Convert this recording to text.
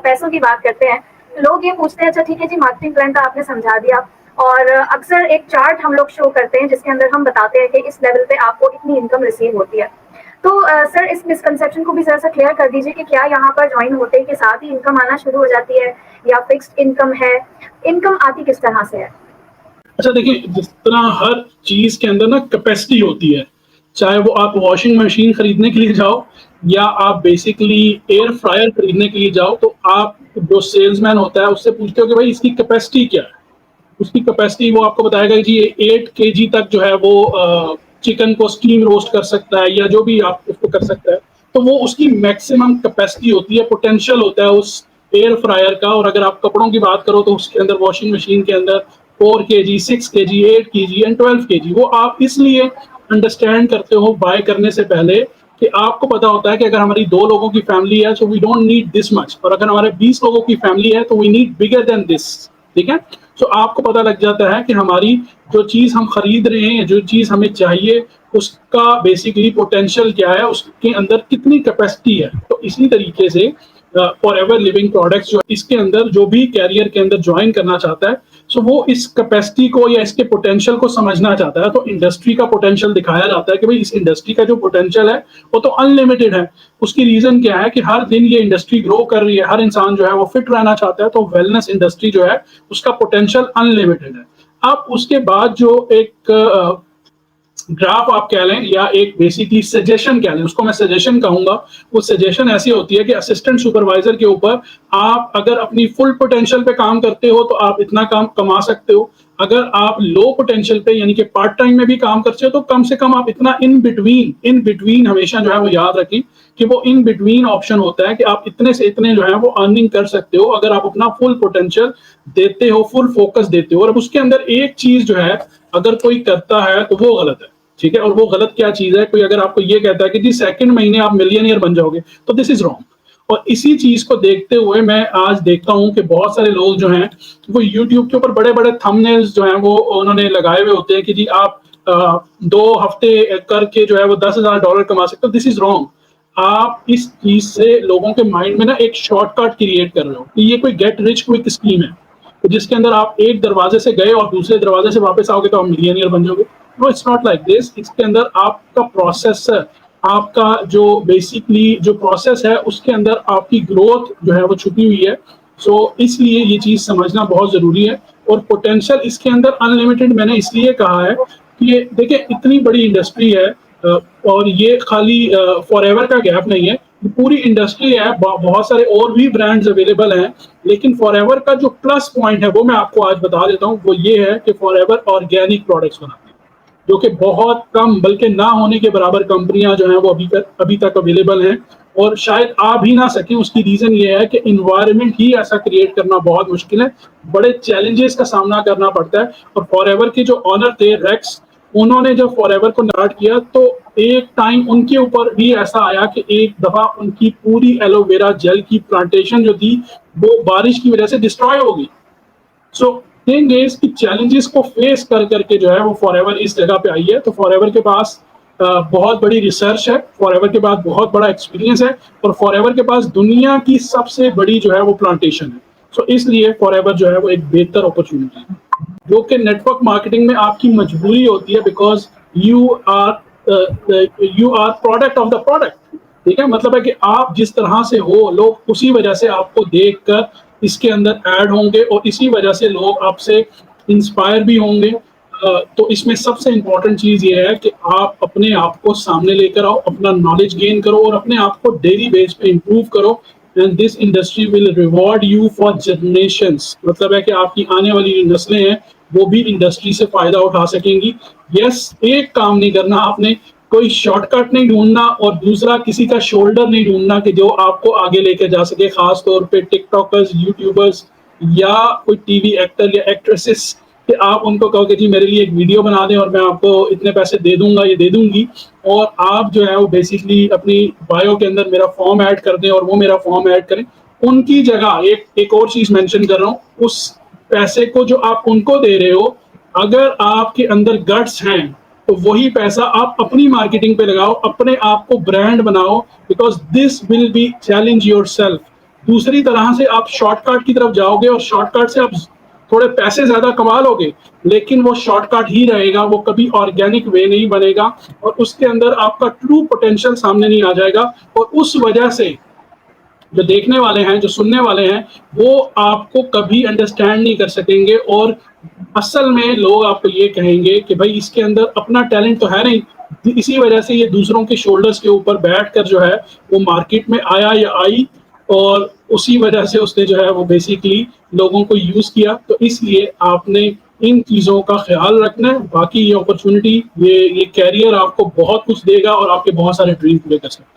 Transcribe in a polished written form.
पैसों की बात करते हैं, लोग ये पूछते हैं अच्छा ठीक है जी मार्केटिंग प्लान तो आपने समझा दिया, और अक्सर एक चार्ट हम लोग शो करते हैं जिसके अंदर हम बताते हैं कि इस लेवल पे आपको इतनी इनकम रिसीव होती है। तो सर इस मिसकंसेप्शन को भी ज़रा सा क्लियर कर दीजिए कि क्या यहाँ पर ज्वाइन होते के साथ ही इनकम आना शुरू हो जाती है या फिक्स्ड इनकम है, इनकम आती किस तरह से है? अच्छा देखिए, जिस तरह हर चीज के अंदर ना कैपेसिटी होती है, चाहे वो आप वॉशिंग मशीन खरीदने के लिए जाओ या आप बेसिकली एयर फ्रायर खरीदने के लिए जाओ, तो आप जो सेल्समैन होता है उससे पूछते हो कि भाई इसकी कैपेसिटी क्या है। उसकी कैपेसिटी वो आपको बताएगा कि जी 8 kg तक जो है वो चिकन को स्टीम रोस्ट कर सकता है या जो भी आप उसको कर सकता है। तो वो उसकी मैक्सिमम कैपेसिटी होती है, पोटेंशियल होता है उस एयर फ्रायर का। और अगर आप कपड़ों की बात करो तो उसके अंदर वॉशिंग मशीन के अंदर 4 kg, 6 kg, 8 kg and 12 kg, वो आप इसलिए अंडरस्टैंड करते हो बाय करने से पहले कि आपको पता होता है कि अगर हमारी 2 लोगों की फैमिली है तो we don't need this much, और अगर हमारे 20 लोगों की फैमिली है तो we need bigger than this. ठीक है, तो आपको पता लग जाता है कि हमारी जो चीज हम खरीद रहे हैं, जो चीज हमें चाहिए, उसका बेसिकली पोटेंशियल क्या है, उसके अंदर कितनी कैपेसिटी है। तो इसी तरीके से फॉर एवर लिविंग प्रोडक्ट्स जो इसके अंदर जो भी कैरियर के अंदर ज्वाइन करना चाहता है, सो वो इस कैपेसिटी को या इसके पोटेंशियल को समझना चाहता है। तो इंडस्ट्री का पोटेंशियल दिखाया जाता है कि भाई इस इंडस्ट्री का जो पोटेंशियल है वो तो अनलिमिटेड है। उसकी रीजन क्या है कि हर दिन ये इंडस्ट्री ग्रो कर रही है, हर इंसान जो है वो फिट रहना चाहता है, तो वेलनेस इंडस्ट्री जो है उसका पोटेंशियल अनलिमिटेड है। अब उसके बाद जो एक ग्राफ आप कह लें या एक बेसिकली सजेशन कह लें, उसको मैं सजेशन कहूंगा। वो सजेशन ऐसी होती है कि असिस्टेंट सुपरवाइजर के ऊपर आप अगर अपनी फुल पोटेंशियल पे काम करते हो तो आप इतना काम कमा सकते हो। अगर आप लो पोटेंशियल पे यानी कि पार्ट टाइम में भी काम करते हो तो कम से कम आप इतना इन बिटवीन हमेशा जो है वो याद रखें कि वो इन बिटवीन ऑप्शन होता है कि आप इतने से इतने जो है वो अर्निंग कर सकते हो अगर आप अपना फुल पोटेंशियल देते हो, फुल फोकस देते हो। और अब उसके अंदर एक चीज जो है अगर कोई करता है तो वो गलत है। ठीक है, और वो गलत क्या चीज है, कोई अगर आपको ये कहता है कि जी सेकंड महीने आप मिलियनियर बन जाओगे, तो दिस इज रॉन्ग। और इसी चीज को देखते हुए मैं आज देखता हूं कि बहुत सारे लोग जो हैं वो यूट्यूब के ऊपर बड़े बड़े थंबनेल्स जो हैं वो उन्होंने लगाए हुए होते हैं कि जी आप 2 हफ्ते करके जो है वो $10,000 कमा सकते हो। This is wrong. आप इस चीज से लोगों के माइंड में ना एक शॉर्टकट क्रिएट कर रहे हो कि ये कोई गेट रिच क्विक स्कीम है, तो जिसके अंदर आप एक दरवाजे से गए और दूसरे दरवाजे से वापस आओगे तो आप मिलियनियर बन जाओगे। No, it's not like this. इसके अंदर आपका प्रोसेस है, आपका जो बेसिकली जो प्रोसेस है उसके अंदर आपकी ग्रोथ जो है वो छुपी हुई है। सो इसलिए ये चीज समझना बहुत जरूरी है। और पोटेंशियल इसके अंदर अनलिमिटेड मैंने इसलिए कहा है कि ये देखिए इतनी बड़ी इंडस्ट्री है, और ये खाली फॉर एवर का गैप नहीं है, पूरी इंडस्ट्री है, बहुत सारे और भी ब्रांड्स अवेलेबल हैं। लेकिन फॉर एवर का जो प्लस पॉइंट है वो मैं आपको आज बता देता हूँ, वो ये है कि फॉर एवर ऑर्गेनिक प्रोडक्ट्स बनाती है, जो कि बहुत कम बल्कि ना होने के बराबर कंपनियां जो हैं वो अभी तक अवेलेबल हैं, और शायद आ भी ना सके। उसकी रीजन ये है कि इन्वायरमेंट ही ऐसा क्रिएट करना बहुत मुश्किल है, बड़े चैलेंजेस का सामना करना पड़ता है। और फॉर एवर के जो ऑनर थे रेक्स, उन्होंने जब फॉर एवर को स्टार्ट किया तो एक टाइम उनके ऊपर भी ऐसा आया कि एक दफा उनकी पूरी एलोवेरा जेल की प्लांटेशन जो थी वो बारिश की वजह से डिस्ट्रॉय हो गई। सो थिंग इज कि चैलेंजेस को फेस कर करके जो है वो फॉरएवर इस जगह पे आई है। तो फॉरएवर के पास बहुत बड़ी रिसर्च है, फॉरएवर के पास बहुत बड़ा एक्सपीरियंस है, और फॉरएवर के पास दुनिया की सबसे बड़ी जो है वो प्लांटेशन है। सो इसलिए फॉरएवर जो है वो एक बेहतर अपॉर्चुनिटी है, जो कि नेटवर्क मार्केटिंग में आपकी मजबूरी होती है, because you are product of the product. ठीक है, मतलब है कि आप जिस तरह से हो लोग उसी वजह से आपको देखकर इसके अंदर ऐड होंगे, और इसी वजह से लोग आपसे इंस्पायर भी होंगे। तो इसमें सबसे इंपॉर्टेंट चीज ये है कि आप अपने आप को सामने लेकर आओ, अपना नॉलेज गेन करो और अपने आप को डेली बेस पे इंप्रूव करो, and this industry will reward you for generations. मतलब है कि आपकी आने वाली नस्लें हैं वो भी इंडस्ट्री से फायदा उठा सकेंगी। यस, एक काम नहीं करना आपने, कोई शॉर्टकट नहीं ढूंढना, और दूसरा किसी का शोल्डर नहीं ढूंढना कि जो आपको आगे लेके जा सके, खास तौर पे टिकटॉकर्स, यूट्यूबर्स या कोई टीवी एक्टर या एक्ट्रेसेस, कि आप उनको कहो कि जी मेरे लिए एक वीडियो बना दें और मैं आपको इतने पैसे दे दूंगा, ये दे दूंगी, और आप जो है वो बेसिकली अपनी बायो के अंदर मेरा फॉर्म ऐड कर दें और वो मेरा फॉर्म ऐड करें। उनकी जगह एक और चीज मेंशन कर रहा हूँ, उस पैसे को जो आप उनको दे रहे हो, अगर आपके अंदर गट्स हैं तो वही पैसा आप अपनी मार्केटिंग पे लगाओ, अपने आप को ब्रांड बनाओ, because this will be challenge your self. दूसरी तरह से आप शॉर्टकट की तरफ जाओगे और शॉर्टकट से आप थोड़े पैसे ज्यादा कमा लोगे, लेकिन वो शॉर्टकट ही रहेगा, वो कभी ऑर्गेनिक वे नहीं बनेगा और उसके अंदर आपका ट्रू पोटेंशियल सामने नहीं आ जाएगा। और उस वजह से जो देखने वाले हैं, जो सुनने वाले हैं, वो आपको कभी अंडरस्टैंड नहीं कर सकेंगे और असल में लोग आपको ये कहेंगे कि भाई इसके अंदर अपना टैलेंट तो है नहीं, इसी वजह से ये दूसरों के शोल्डर्स के ऊपर बैठकर जो है वो मार्केट में आया या आई और उसी वजह से उसने जो है वो बेसिकली लोगों को यूज किया। तो इसलिए आपने इन चीज़ों का ख्याल रखना है। बाकी ये अपॉर्चुनिटी, ये कैरियर आपको बहुत कुछ देगा और आपके बहुत सारे ड्रीम पूरे कर सकते हैं।